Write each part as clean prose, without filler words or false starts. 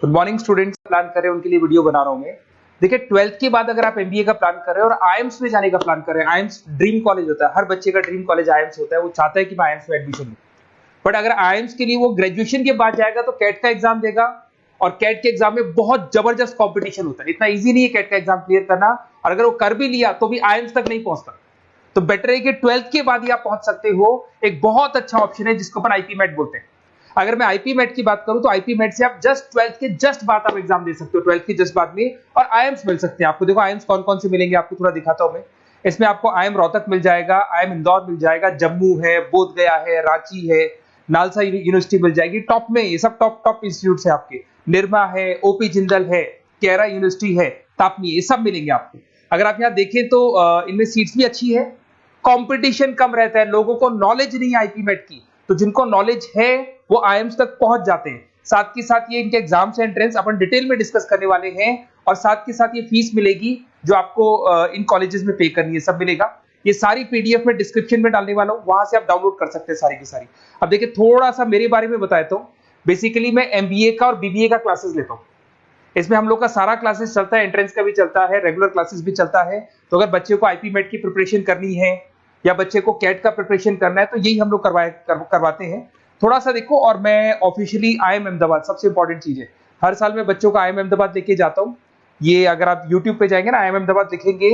Good morning students, plan कर रहे हैं उनके लिए वीडियो बना रहा हूं मैं। देखिए 12th के बाद अगर आप एमबीए का प्लान कर रहे हैं और आईएम्स में जाने का प्लान कर रहे हैं, आईएम्स ड्रीम कॉलेज होता है, हर बच्चे का ड्रीम कॉलेज आईएम्स होता है, वो चाहता है कि मैं आईएम्स में एडमिशन लूं। बट अगर आईएम्स के लिए वो ग्रेजुएशन के बाद जाएगा तो कैट का एग्जाम देगा और कैट के एग्जाम में बहुत जबरदस्त कॉम्पिटिशन होता है, इतना ईजी नहीं है कैट का एग्जाम क्लियर करना, और अगर वो कर भी लिया तो भी आईएम्स तक नहीं पहुंचता। तो बेटर है कि 12th के बाद ही आप पहुंच सकते हो। एक बहुत अच्छा ऑप्शन है जिसको अपन आईपी मेट बोलते हैं। अगर मैं आईपी मेट की बात करूं तो आईपी मेट से आप जस्ट 12th के जस्ट बाद आप एग्जाम दे सकते हो, 12th के जस्ट बाद में, और आईएम्स मिल सकते हैं आपको। देखो आईएम्स कौन कौन से मिलेंगे आपको थोड़ा दिखाता हूं मैं। इसमें आपको आईएम रोहतक मिल जाएगा, आईएम इंदौर मिल जाएगा, जम्मू है, बोधगया है, रांची है, नालसा यूनिवर्सिटी मिल जाएगी। टॉप में ये सब टॉप टॉप इंस्टीट्यूट है आपके, निर्मा है, ओपी जिंदल है, केरा यूनिवर्सिटी है, तापनी, ये सब मिलेंगे आपको। अगर आप यहाँ देखें तो इनमें सीट्स भी अच्छी है, कंपटीशन कम रहता है, लोगों को नॉलेज नहीं है आईपी मेट की, तो जिनको नॉलेज है वो आईएम्स तक पहुंच जाते हैं। साथ के साथ ये इनके एग्जाम से एंट्रेंस अपन डिटेल में डिस्कस करने वाले हैं, और साथ के साथ ये फीस मिलेगी जो आपको इन कॉलेजेस में पे करनी है, सब मिलेगा। ये सारी पीडीएफ में डिस्क्रिप्शन में डालने वाला हूं, वहां से आप डाउनलोड कर सकते हैं सारी की सारी। अब देखिए थोड़ा सा मेरे बारे में बताया तो बेसिकली मैं एमबीए का और बीबीए का क्लासेस लेता हूँ। इसमें हम लोग का सारा क्लासेस चलता है, एंट्रेंस का भी चलता है, रेगुलर क्लासेस भी चलता है। तो अगर बच्चे को आईपी मेट की प्रिपरेशन करनी है या बच्चे को कैट का प्रिपरेशन करना है तो यही हम लोग करवाते हैं। थोड़ा सा देखो, और मैं ऑफिशियली आईएम अहमदाबाद, सबसे इंपॉर्टेंट चीज है, हर साल मैं बच्चों को आईएम अहमदाबाद लेके जाता हूँ। ये अगर आप यूट्यूब पे जाएंगे ना, आईएम अहमदाबाद लिखेंगे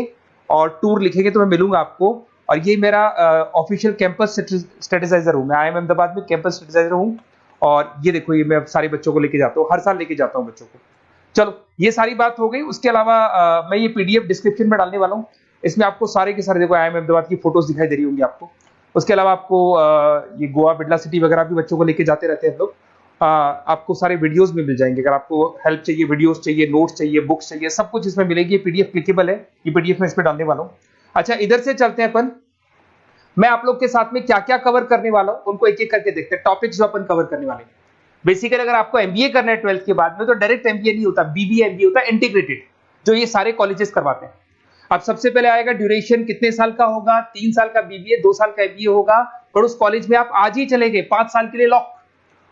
और टूर लिखेंगे तो मैं मिलूंगा आपको। और ये मेरा ऑफिशियल कैंपस स्ट्रेटेजाइजर हूँ, मैं आईएम अहमदाबाद में कैंपस स्ट्रेटेजाइजर हूँ। और ये देखो, ये मैं सारे बच्चों को लेके जाता हूँ, हर साल लेके जाता हूँ बच्चों को। चलो ये सारी बात हो गई। उसके अलावा मैं ये पीडीएफ डिस्क्रिप्शन में डालने वाला हूँ। इसमें आपको सारे के सारे, देखो आईएम अहमदाबाद की फोटोज दिखाई दे रही होंगी आपको। उसके अलावा आपको ये गोवा, बिरला सिटी वगैरह भी बच्चों को लेके जाते रहते हैं हम लोग। आपको सारे वीडियोस में मिल जाएंगे, अगर आपको हेल्प चाहिए, वीडियोस चाहिए, नोट्स चाहिए, बुक्स चाहिए, सब कुछ इसमें मिलेगी। पीडीएफ क्लिकेबल है, ये पीडीएफ में इसमें डालने वाला हूँ। अच्छा इधर से चलते हैं अपन, मैं आप लोग के साथ में क्या क्या कवर करने वाला हूँ उनको एक एक करके देखते हैं, टॉपिक्स जो अपन कवर करने वाले हैं। बेसिकली अगर आपको एमबीए करना है 12th के बाद में तो डायरेक्ट एमबीए नहीं होता, बीबीए एमबीए होता है, इंटीग्रेटेड, जो ये सारे कॉलेजेस करवाते हैं। अब सबसे पहले आएगा ड्यूरेशन, कितने साल का होगा, 3 साल का बीबीए, 2 साल का एमबीए होगा। पर उस कॉलेज में आप आज ही चले गए, 5 साल के लिए लॉक,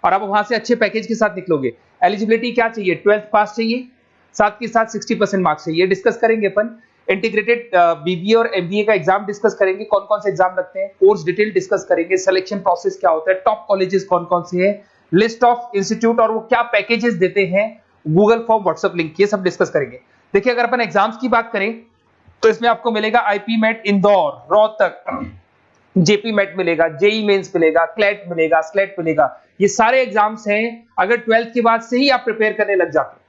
और आप वहां से अच्छे पैकेज के साथ निकलोगे। एलिजिबिलिटी क्या चाहिए, 12th पास चाहिए, साथ के साथ 60% मार्क्स चाहिए। डिस्कस करेंगे अपन इंटीग्रेटेड बीबीए और एमबीए का एग्जाम डिस्कस करेंगे, कौन कौन से एग्जाम लगते हैं, कोर्स डिटेल डिस्कस करेंगे, सिलेक्शन प्रोसेस क्या होता है, टॉप कॉलेजेस कौन कौन से हैं, लिस्ट ऑफ इंस्टीट्यूट और वो क्या पैकेजेस देते हैं, गूगल फॉर्म, व्हाट्सएप लिंक, ये सब डिस्कस करेंगे। देखिए अगर अपन एग्जाम्स की बात करें तो इसमें आपको मिलेगा IPMAT Indore, Rohtak, JIPMAT मिलेगा, जेई मेंस मिलेगा, क्लैट मिलेगा, स्लेट मिलेगा। ये सारे एग्जाम्स हैं। अगर 12th के बाद से ही आप प्रिपेयर करने लग जाते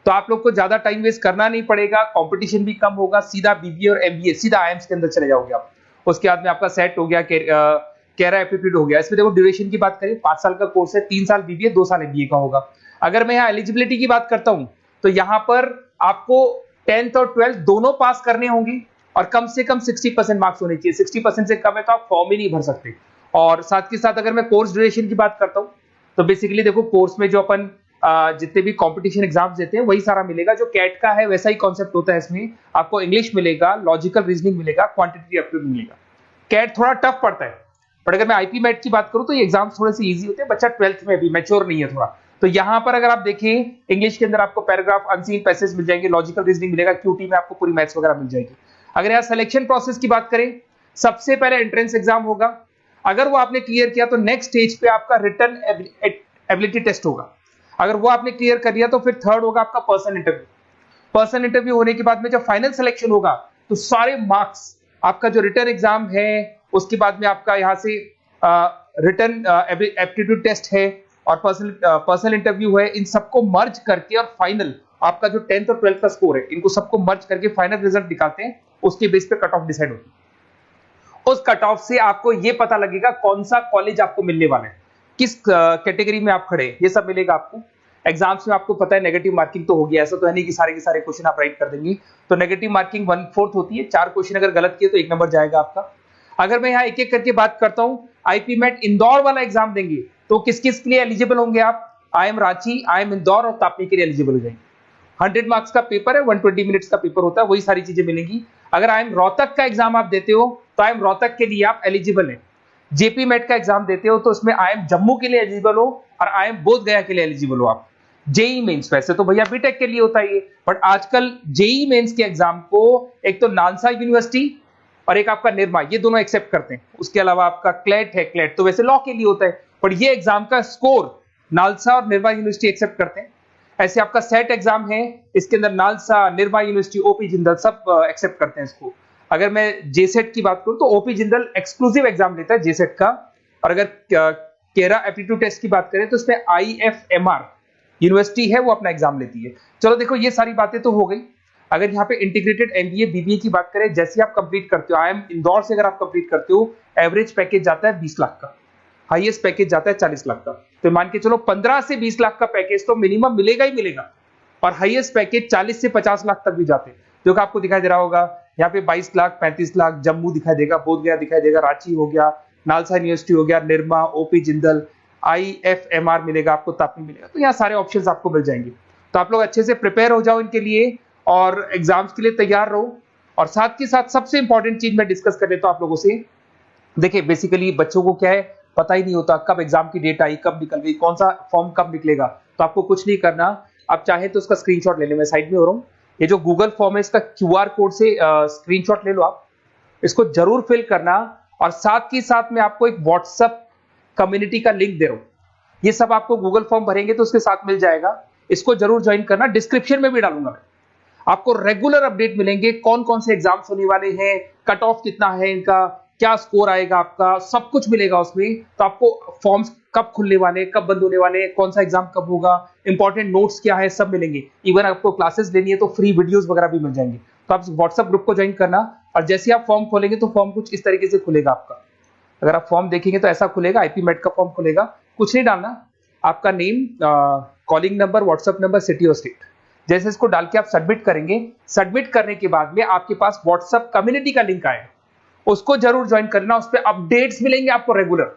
तो आप लोग को ज्यादा टाइम वेस्ट करना नहीं पड़ेगा, कंपटीशन भी कम होगा, सीधा बीबीए और एमबीए सीधा आईएम्स के अंदर चले जाओगे आप। उसके बाद में आपका सेट हो गया, कैरा एप्टीट्यूड हो गया। इसमें देखो ड्यूरेशन की बात करें, 5 साल का कोर्स है, 3 साल बीबीए, 2 साल एमबीए का होगा। अगर मैं यहाँ एलिजिबिलिटी की बात करता हूं तो यहाँ पर आपको 10th और 12th दोनों पास करने होंगे और कम से कम 60% मार्क्स होने चाहिए। 60% से कम है तो आप फॉर्म ही नहीं भर सकते। और साथ के साथ अगर मैं कोर्स ड्यूरेशन की बात करता हूँ तो बेसिकली देखो कोर्स में जो अपन जितने भी कंपटीशन एग्जाम्स देते हैं वही सारा मिलेगा, जो कैट का है वैसा ही कॉन्सेप्ट होता है। इसमें आपको इंग्लिश मिलेगा, लॉजिकल रीजनिंग मिलेगा, क्वांटिटेटिव एप्टीट्यूड मिलेगा। कैट थोड़ा टफ पड़ता है, बट अगर मैं आईपी मेट की बात करूं तो ये एग्जाम्स थोड़े से इजी होते हैं, बच्चा 12th में भी मैच्योर नहीं है थोड़ा। तो यहाँ पर अगर आप देखें इंग्लिश के अंदर आपको पैराग्राफ, अनसीन पैसेज मिल जाएंगे, लॉजिकल रीजनिंग मिलेगा, क्यूटी में आपको पूरी मैथ्स वगैरह मिल जाएगी। अगर यहाँ सिलेक्शन प्रोसेस की बात करें, सबसे पहले एंट्रेंस एग्जाम होगा, अगर वो आपने क्लियर किया तो नेक्स्ट स्टेज पे आपका रिटन एबिलिटी टेस्ट होगा। अगर वो आपने क्लियर कर लिया तो फिर थर्ड होगा आपका पर्सनल इंटरव्यू। पर्सनल इंटरव्यू होने के बाद में जब फाइनल सिलेक्शन होगा तो सारे मार्क्स, आपका जो रिटन एग्जाम है, उसके बाद में आपका यहाँ से रिटन एप्टीट्यूड टेस्ट है और पर्सनल इंटरव्यू है, इन सबको मर्ज करके और फाइनल आपका जो 10th और 12th का स्कोर है, इनको सबको मर्ज करके फाइनल रिजल्ट निकालते हैं। उसके बेस पे कट ऑफ डिसाइड होती है। उस कट ऑफ से आपको ये पता लगेगा कौन सा कॉलेज आपको मिलने वाला है, किस कैटेगरी में आप खड़े, ये सब मिलेगा आपको। एग्जाम्स में आपको पता है नेगेटिव मार्किंग तो होगी, ऐसा तो है नहीं कि सारे के सारे क्वेश्चन आप राइट कर देंगे। तो नेगेटिव मार्किंग 1/4 होती है, 4 क्वेश्चन अगर गलत किए तो 1 नंबर जाएगा आपका। अगर मैं यहाँ एक एक करके बात करता हूँ, आईपी मेट इंदौर वाला एग्जाम देंगे तो किस किस के लिए एलिजिबल होंगे आप, आईएम रांची, आईएम इंदौर और तापनी के लिए एलिजिबल हो जाएंगे। 100 मार्क्स का पेपर है, 120 मिनट्स का पेपर होता है, वही सारी चीजें मिलेंगी। अगर आईएम रोहतक का एग्जाम आप देते हो तो आईएम रोहतक के लिए आप एलिजिबल है। जेपी मेट का एग्जाम देते हो तो उसमें आईएम जम्मू के लिए एलिजिबल हो और आईएम बोधगया के लिए एलिजिबल हो आप। जेई मेंस वैसे तो भैया बीटेक के लिए होता है ये, बट आजकल जेई मेंस के एग्जाम को एक तो नालसा यूनिवर्सिटी और एक आपका निर्मा, ये दोनों एक्सेप्ट करते हैं। उसके अलावा आपका क्लेट है, क्लेट तो वैसे लॉ के लिए होता है, पर ये एग्जाम का स्कोर नालसा और निर्मा यूनिवर्सिटी एक्सेप्ट करते हैं। ऐसे आपका सेट एग्जाम है, इसके अंदर NALSA, Nirma university, OP Jindal सब एक्सेप्ट करते हैं इसको। अगर मैं जेसेट की बात करूं तो ओपी जिंदल एक्सक्लूसिव एग्जाम लेता है जेसेट का, और अगर केरा एप्टीट्यूड टेस्ट की बात करें तो इसमें आईएफएमआर यूनिवर्सिटी है वो अपना एग्जाम लेती है। चलो देखो ये सारी बातें तो हो गई। अगर यहाँ पे इंटीग्रेटेड एमबीए बीबीए की बात करें, जैसे आप कंप्लीट करते हो, आईएम इंदौर से अगर आप कंप्लीट करते हो, एवरेज पैकेज जाता है 20 लाख का, हाईएस्ट पैकेज जाता है 40 लाख का। तो मान के चलो 15 से 20 लाख का पैकेज तो मिनिमम मिलेगा ही मिलेगा, और हाईएस्ट पैकेज 40 से 50 लाख तक भी जाते हैं। जो कि आपको दिखाई दे रहा होगा यहाँ पे 22 लाख, 35 लाख, जम्मू दिखाई देगा, बोधगया दिखाई देगा, रांची हो गया, नालसा यूनिवर्सिटी हो गया, निर्मा, ओपी जिंदल, आईएफएमआर मिलेगा आपको, तापी मिलेगा। तो यहाँ सारे ऑप्शंस आपको मिल जाएंगे। तो आप लोग अच्छे से प्रिपेयर हो जाओ इनके लिए और एग्जाम्स के लिए तैयार रहो। और साथ के साथ सबसे इंपॉर्टेंट चीज मैं डिस्कस कर लेता हूं आप लोगों से। देखिए बेसिकली बच्चों को क्या है, पता ही नहीं होता कब एग्जाम की डेट आई, कब निकल गई, कौन सा फॉर्म कब निकलेगा। तो आपको कुछ नहीं करना, आप चाहे तो उसका स्क्रीनशॉट ले ले, मैं साइड में हो रहा हूँ। ये जो गूगल फॉर्म है इसका क्यूआर कोड से स्क्रीनशॉट ले लो आप, इसको जरूर फिल करना। और साथ ही साथ में आपको एक व्हाट्सएप कम्युनिटी का लिंक दे रहा हूं, ये सब आपको गूगल फॉर्म भरेंगे तो उसके साथ मिल जाएगा, इसको जरूर ज्वाइन करना। डिस्क्रिप्शन में भी डालूंगा मैं, आपको रेगुलर अपडेट मिलेंगे, कौन कौन से एग्जाम्स होने वाले हैं, कट ऑफ कितना है इनका, क्या स्कोर आएगा आपका, सब कुछ मिलेगा उसमें। तो आपको फॉर्म्स कब खुलने वाले, कब बंद होने वाले, कौन सा एग्जाम कब होगा, इंपॉर्टेंट नोट्स क्या है, सब मिलेंगे। इवन आपको क्लासेस लेनी है तो फ्री वीडियोस वगैरह भी मिल जाएंगे। तो आप व्हाट्सएप ग्रुप को ज्वाइन करना, और जैसे आप फॉर्म खोलेंगे तो फॉर्म कुछ इस तरीके से खुलेगा आपका। अगर आप फॉर्म देखेंगे तो ऐसा खुलेगा, आईपी मेट का फॉर्म खुलेगा। कुछ नहीं डालना, आपका name, calling number, WhatsApp number, city और स्टेट, जैसे इसको डाल के आप सबमिट करेंगे। सबमिट करने के बाद में आपके पास व्हाट्सएप कम्युनिटी का लिंक आएगा, उसको जरूर ज्वाइन करना। उस पर अपडेट्स मिलेंगे आपको रेगुलर,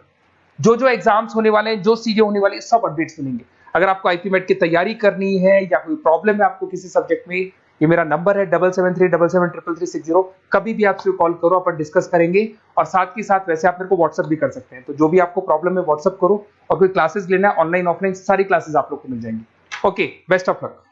जो जो एग्जाम्स होने वाले हैं, जो चीजें होने वाली है, सब अपडेट्स मिलेंगे। अगर आपको आईपी मेट की तैयारी करनी है या कोई प्रॉब्लम है आपको किसी सब्जेक्ट में, ये मेरा नंबर है 7737733360, कभी भी आपसे कॉल करो, अपन डिस्कस करेंगे। और साथ ही साथ वैसे आप मेरे को व्हाट्सएप भी कर सकते हैं, तो जो भी आपको प्रॉब्लम है व्हाट्सएप करो। और कोई क्लासेस लेना है ऑनलाइन ऑफलाइन, सारी क्लासेस आप लोग को मिल जाएंगी। Okay, best of luck.